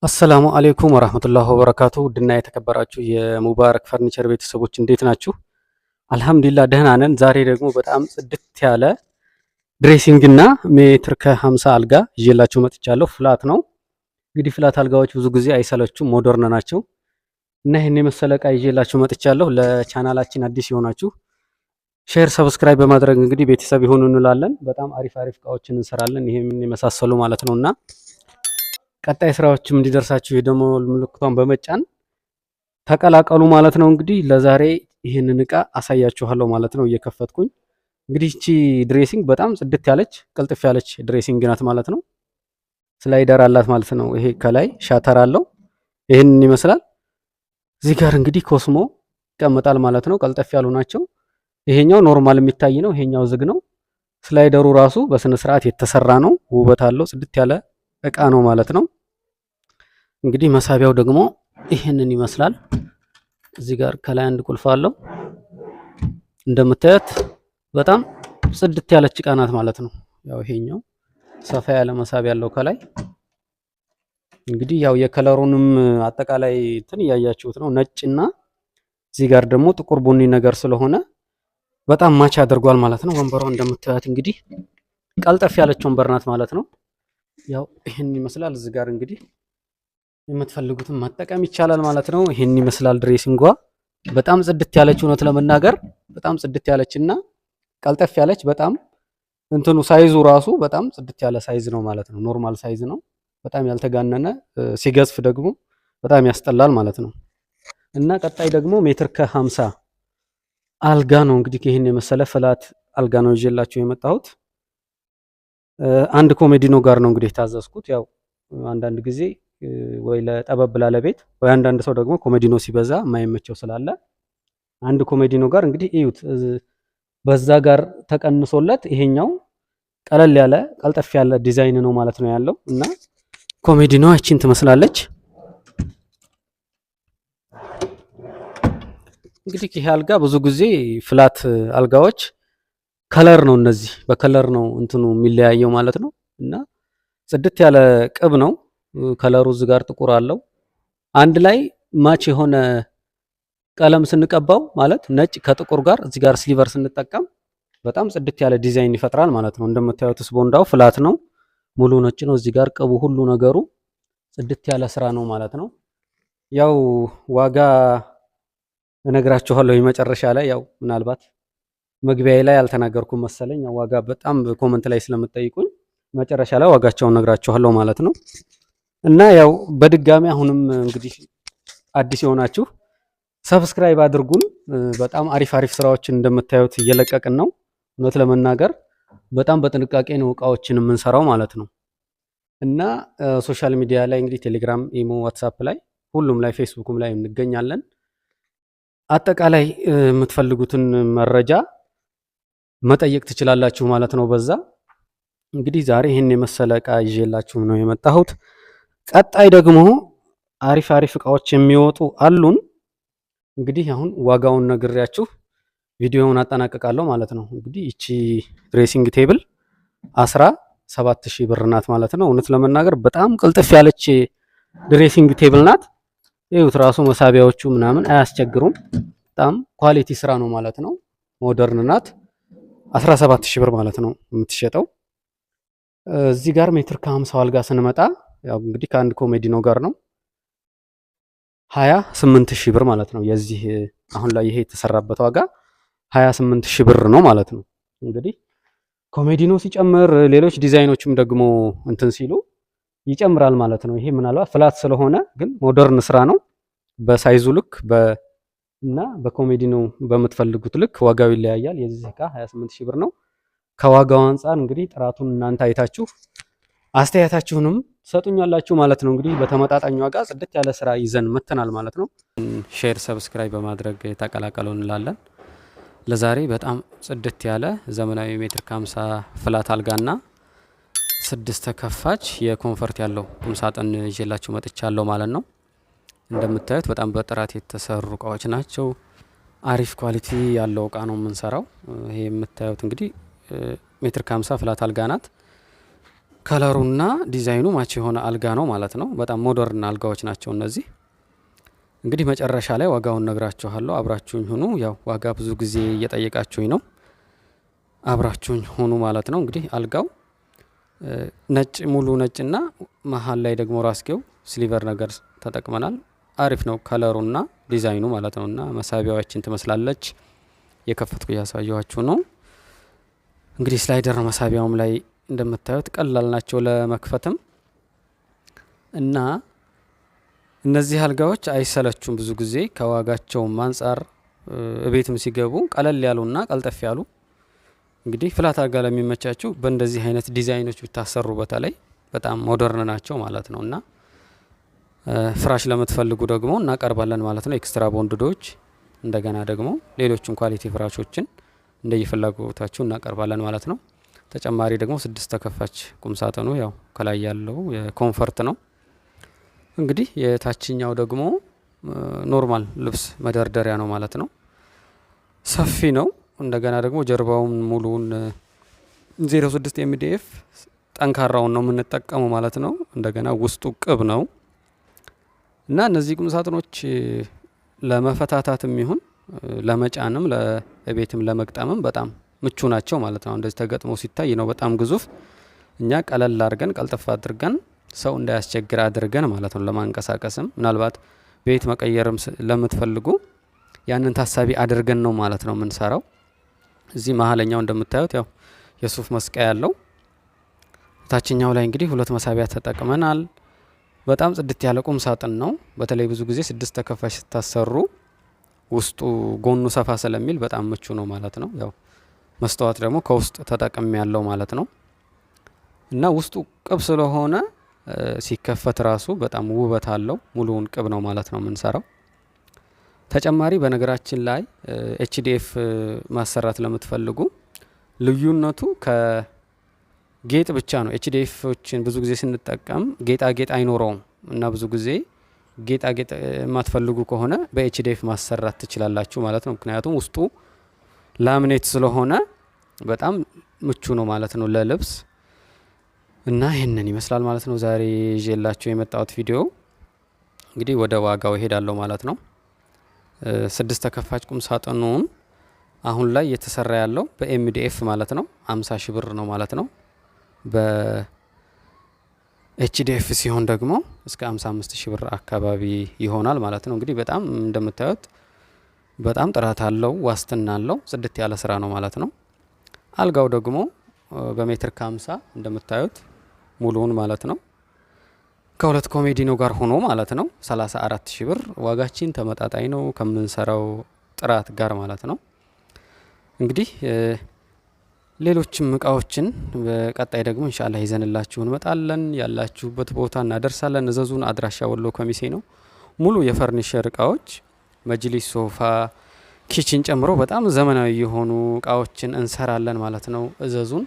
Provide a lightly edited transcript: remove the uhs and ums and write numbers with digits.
አሰላሙ አሌይኩም ወራህመቱላሂ ወበረካቱ ውድና የተከበራችሁ የሙባረክ ፈርኒቸር ቤተሰቦች እንዴት ናችሁ? አልሐምዱሊላህ ደህና ነን። ዛሬ ደግሞ በጣም ጽድት ያለ ድሬሲንግ እና ሜትር ከ50 አልጋ ይዤላችሁ መጥቻለሁ። ፍላት ነው እንግዲህ ፍላት አልጋዎች ብዙ ጊዜ አይሰለቹም፣ ሞደርን ናቸው እና ይህን የመሰለ እቃ ይዤላችሁ መጥቻለሁ። ለቻናላችን አዲስ የሆናችሁ ሼር፣ ሰብስክራይብ በማድረግ እንግዲህ ቤተሰብ ይሁኑ እንላለን። በጣም አሪፍ እቃዎችን እንሰራለን። ይሄን የመሳሰሉ ማለት ነውና ቀጣይ ስራዎችም እንዲደርሳችሁ የደወል ምልክቷን በመጫን ተቀላቀሉ ማለት ነው። እንግዲህ ለዛሬ ይህንን እቃ አሳያችኋለሁ ማለት ነው። እየከፈትኩኝ እንግዲህ እቺ ድሬሲንግ በጣም ጽድት ያለች ቅልጥፍ ያለች ድሬሲንግ ናት ማለት ነው። ስላይደር አላት ማለት ነው። ይሄ ከላይ ሻተር አለው። ይህንን ይመስላል። እዚህ ጋር እንግዲህ ኮስሞ ይቀመጣል ማለት ነው። ቀልጠፍ ያሉ ናቸው። ይሄኛው ኖርማል የሚታይ ነው። ይሄኛው ዝግ ነው። ስላይደሩ ራሱ በስነ ስርዓት የተሰራ ነው። ውበት አለው። ጽድት ያለ እቃ ነው ማለት ነው። እንግዲህ መሳቢያው ደግሞ ይሄንን ይመስላል። እዚህ ጋር ከላይ አንድ ቁልፍ አለው። እንደምታዩት በጣም ጽድት ያለች እቃ ናት ማለት ነው። ያው ይሄኛው ሰፋ ያለ መሳቢያ ያለው ከላይ እንግዲህ ያው የከለሩንም አጠቃላይ እንትን እያያችሁት ነው። ነጭና እዚህ ጋር ደግሞ ጥቁር ቡኒ ነገር ስለሆነ በጣም ማች አድርጓል ማለት ነው። ወንበሯ እንደምታዩት እንግዲህ ቀልጠፍ ያለች ወንበር ናት ማለት ነው። ያው ይሄን ይመስላል። እዚህ ጋር እንግዲህ የምትፈልጉትን መጠቀም ይቻላል ማለት ነው። ይሄን ይመስላል ድሬሲንጓ። በጣም ጽድት ያለች እውነት ለመናገር በጣም ጽድት ያለችና ቀልጠፍ ያለች በጣም እንትኑ ሳይዙ ራሱ በጣም ጽድት ያለ ሳይዝ ነው ማለት ነው። ኖርማል ሳይዝ ነው። በጣም ያልተጋነነ ሲገዝፍ ደግሞ በጣም ያስጠላል ማለት ነው። እና ቀጣይ ደግሞ ሜትር ከ50 አልጋ ነው እንግዲህ ይሄን የመሰለ ፍላት አልጋ ነው ይዤላችሁ የመጣሁት። አንድ ኮሜዲኖ ጋር ነው እንግዲህ የታዘዝኩት። ያው አንዳንድ ጊዜ ወይ ለጠበብ ላለ ቤት ወይ አንዳንድ ሰው ደግሞ ኮሜዲኖ ሲበዛ የማይመቸው ስላለ አንድ ኮሜዲኖ ጋር እንግዲህ እዩት፣ በዛ ጋር ተቀንሶለት ይሄኛው ቀለል ያለ ቀልጠፍ ያለ ዲዛይን ነው ማለት ነው ያለው። እና ኮሜዲኖ እቺን ትመስላለች። እንግዲህ ይሄ አልጋ ብዙ ጊዜ ፍላት አልጋዎች ከለር ነው፣ እነዚህ በከለር ነው እንትኑ የሚለያየው ማለት ነው። እና ጽድት ያለ ቅብ ነው ከለሩ። እዚህ ጋር ጥቁር አለው። አንድ ላይ ማች የሆነ ቀለም ስንቀባው ማለት ነጭ ከጥቁር ጋር እዚህ ጋር ስሊቨር ስንጠቀም በጣም ጽድት ያለ ዲዛይን ይፈጥራል ማለት ነው። እንደምታዩት ስፖንዳው ፍላት ነው፣ ሙሉ ነጭ ነው። እዚህ ጋር ቅቡ ሁሉ ነገሩ ጽድት ያለ ስራ ነው ማለት ነው። ያው ዋጋ እነግራችኋለሁ የመጨረሻ ላይ። ያው ምናልባት መግቢያ ላይ አልተናገርኩም መሰለኝ። ዋጋ በጣም ኮመንት ላይ ስለምትጠይቁኝ መጨረሻ ላይ ዋጋቸውን ነግራችኋለሁ ማለት ነው። እና ያው በድጋሚ አሁንም እንግዲህ አዲስ የሆናችሁ ሰብስክራይብ አድርጉን። በጣም አሪፍ ስራዎችን እንደምታዩት እየለቀቅን ነው። እውነት ለመናገር በጣም በጥንቃቄ ነው እቃዎችን የምንሰራው ማለት ነው። እና ሶሻል ሚዲያ ላይ እንግዲህ ቴሌግራም፣ ኢሞ፣ ዋትሳፕ ላይ ሁሉም ላይ ፌስቡክም ላይ እንገኛለን። አጠቃላይ የምትፈልጉትን መረጃ መጠየቅ ትችላላችሁ ማለት ነው። በዛ እንግዲህ ዛሬ ይህን የመሰለ እቃ ይዤላችሁ ነው የመጣሁት። ቀጣይ ደግሞ አሪፍ እቃዎች የሚወጡ አሉን። እንግዲህ አሁን ዋጋውን ነግሬያችሁ ቪዲዮውን አጠናቅቃለሁ ማለት ነው። እንግዲህ እቺ ድሬሲንግ ቴብል 17,000 ብር ናት ማለት ነው። እውነት ለመናገር በጣም ቅልጥፍ ያለች ድሬሲንግ ቴብል ናት። ይኸውት ራሱ መሳቢያዎቹ ምናምን አያስቸግሩም። በጣም ኳሊቲ ስራ ነው ማለት ነው። ሞደርን ናት። 17,000 ብር ማለት ነው የምትሸጠው። እዚህ ጋር ሜትር ከ50 አልጋ ስንመጣ ያው እንግዲህ ከአንድ ኮሜዲኖ ጋር ነው 28,000 ብር ማለት ነው። የዚህ አሁን ላይ ይሄ የተሰራበት ዋጋ 28,000 ብር ነው ማለት ነው። እንግዲህ ኮሜዲኖ ሲጨምር ሌሎች ዲዛይኖችም ደግሞ እንትን ሲሉ ይጨምራል ማለት ነው። ይሄ ምናልባት ፍላት ስለሆነ ግን ሞደርን ስራ ነው። በሳይዙ ልክ እና በኮሜዲኖ በምትፈልጉት ልክ ዋጋው ይለያያል። የዚህ እቃ 28,000 ብር ነው። ከዋጋው አንፃር እንግዲህ ጥራቱን እናንተ አይታችሁ አስተያየታችሁንም ሰጡኛላችሁ ማለት ነው። እንግዲህ በተመጣጣኝ ዋጋ ጽድት ያለ ስራ ይዘን መተናል ማለት ነው። ሼር፣ ሰብስክራይብ በማድረግ ተቀላቀሉ እንላለን። ለዛሬ በጣም ጽድት ያለ ዘመናዊ ሜትር ከ50 ፍላት አልጋና 6 ተከፋች የኮንፈርት ያለው ቁም ሳጥን ይዤላችሁ መጥቻለሁ ማለት ነው። እንደምታዩት በጣም በጥራት የተሰሩ እቃዎች ናቸው። አሪፍ ኳሊቲ ያለው እቃ ነው የምንሰራው። ይሄ የምታዩት እንግዲህ ሜትር ከ50 ፍላት አልጋ ናት። ከለሩና ዲዛይኑ ማች የሆነ አልጋ ነው ማለት ነው። በጣም ሞደርን አልጋዎች ናቸው እነዚህ። እንግዲህ መጨረሻ ላይ ዋጋውን ነግራችኋለሁ። አብራችሁኝ ሁኑ። ያው ዋጋ ብዙ ጊዜ እየጠየቃችሁኝ ነው። አብራችሁኝ ሁኑ ማለት ነው። እንግዲህ አልጋው ነጭ ሙሉ ነጭና መሀል ላይ ደግሞ ራስጌው ስሊቨር ነገር ተጠቅመናል። አሪፍ ነው ከለሩና ዲዛይኑ ማለት ነው። እና መሳቢያዎችን ትመስላለች። የከፈትኩ እያሳየኋችሁ ነው። እንግዲህ ስላይደር መሳቢያውም ላይ እንደምታዩት ቀላል ናቸው ለመክፈትም እና እነዚህ አልጋዎች አይሰለቹም። ብዙ ጊዜ ከዋጋቸውም አንጻር እቤትም ሲገቡ ቀለል ያሉና ቀልጠፍ ያሉ እንግዲህ ፍላት አልጋ ለሚመቻችሁ በእንደዚህ አይነት ዲዛይኖች ብታሰሩ በተለይ በጣም ሞደርን ናቸው ማለት ነው። እና ፍራሽ ለምትፈልጉ ደግሞ እናቀርባለን ማለት ነው። ኤክስትራ ቦንድዶች እንደገና ደግሞ ሌሎችን ኳሊቲ ፍራሾችን እንደየፍላጎታችሁ እናቀርባለን ማለት ነው። ተጨማሪ ደግሞ 6 ተከፋች ቁም ሳጥኑ ያው ከላይ ያለው የኮምፈርት ነው። እንግዲህ የታችኛው ደግሞ ኖርማል ልብስ መደርደሪያ ነው ማለት ነው። ሰፊ ነው። እንደገና ደግሞ ጀርባውን ሙሉውን 06 ኤምዲኤፍ ጠንካራውን ነው የምንጠቀመው ማለት ነው። እንደገና ውስጡ ቅብ ነው እና እነዚህ ቁም ሳጥኖች ለመፈታታትም ይሁን ለመጫንም ለቤትም ለመግጠምም በጣም ምቹ ናቸው ማለት ነው። እንደዚህ ተገጥሞ ሲታይ ነው በጣም ግዙፍ። እኛ ቀለል አድርገን ቀልጥፍ አድርገን ሰው እንዳያስቸግር አድርገን ማለት ነው ለማንቀሳቀስም ምናልባት ቤት መቀየርም ለምትፈልጉ ያንን ታሳቢ አድርገን ነው ማለት ነው የምንሰራው። እዚህ መሀለኛው እንደምታዩት ያው የሱፍ መስቀያ ያለው፣ ታችኛው ላይ እንግዲህ 2 መሳቢያ ተጠቅመናል። በጣም ጽድት ያለ ቁም ሳጥን ነው። በተለይ ብዙ ጊዜ 6 ተከፋች ስታሰሩ ውስጡ ጎኑ ሰፋ ስለሚል በጣም ምቹ ነው ማለት ነው። ያው መስተዋት ደግሞ ከውስጥ ተጠቅም ያለው ማለት ነው እና ውስጡ ቅብ ስለሆነ ሲከፈት ራሱ በጣም ውበት አለው። ሙሉውን ቅብ ነው ማለት ነው የምንሰራው። ተጨማሪ በነገራችን ላይ ኤችዲኤፍ ማሰራት ለምትፈልጉ ልዩነቱ ከጌጥ ብቻ ነው። ኤችዲኤፎችን ብዙ ጊዜ ስንጠቀም ጌጣጌጥ አይኖረውም እና ብዙ ጊዜ ጌጣጌጥ የማትፈልጉ ከሆነ በኤችዲኤፍ ማሰራት ትችላላችሁ ማለት ነው። ምክንያቱም ውስጡ ላምኔት ስለሆነ በጣም ምቹ ነው ማለት ነው ለልብስ እና ይህንን ይመስላል ማለት ነው ዛሬ ይዤላችሁ የመጣሁት ቪዲዮ። እንግዲህ ወደ ዋጋው እሄዳለሁ ማለት ነው። 6 ተከፋች ቁም ሳጥኑን አሁን ላይ እየተሰራ ያለው በኤምዲኤፍ ማለት ነው 50 ሺህ ብር ነው ማለት ነው። በኤችዲኤፍ ሲሆን ደግሞ እስከ 55 ሺህ ብር አካባቢ ይሆናል ማለት ነው። እንግዲህ በጣም እንደምታዩት በጣም ጥራት አለው፣ ዋስትና አለው፣ ጽድት ያለ ስራ ነው ማለት ነው። አልጋው ደግሞ በሜትር ከ50 እንደምታዩት ሙሉውን ማለት ነው ከ2 ኮሜዲኖ ጋር ሆኖ ማለት ነው 34 ሺህ ብር። ዋጋችን ተመጣጣኝ ነው ከምንሰራው ጥራት ጋር ማለት ነው። እንግዲህ ሌሎችም እቃዎችን በቀጣይ ደግሞ ኢንሻአላህ ይዘንላችሁ እንመጣለን። ያላችሁበት ቦታ እናደርሳለን። እዘዙን። አድራሻ ወሎ ከሚሴ ነው። ሙሉ የፈርኒቸር እቃዎች መጅሊስ፣ ሶፋ፣ ኪችን ጨምሮ በጣም ዘመናዊ የሆኑ እቃዎችን እንሰራለን ማለት ነው። እዘዙን።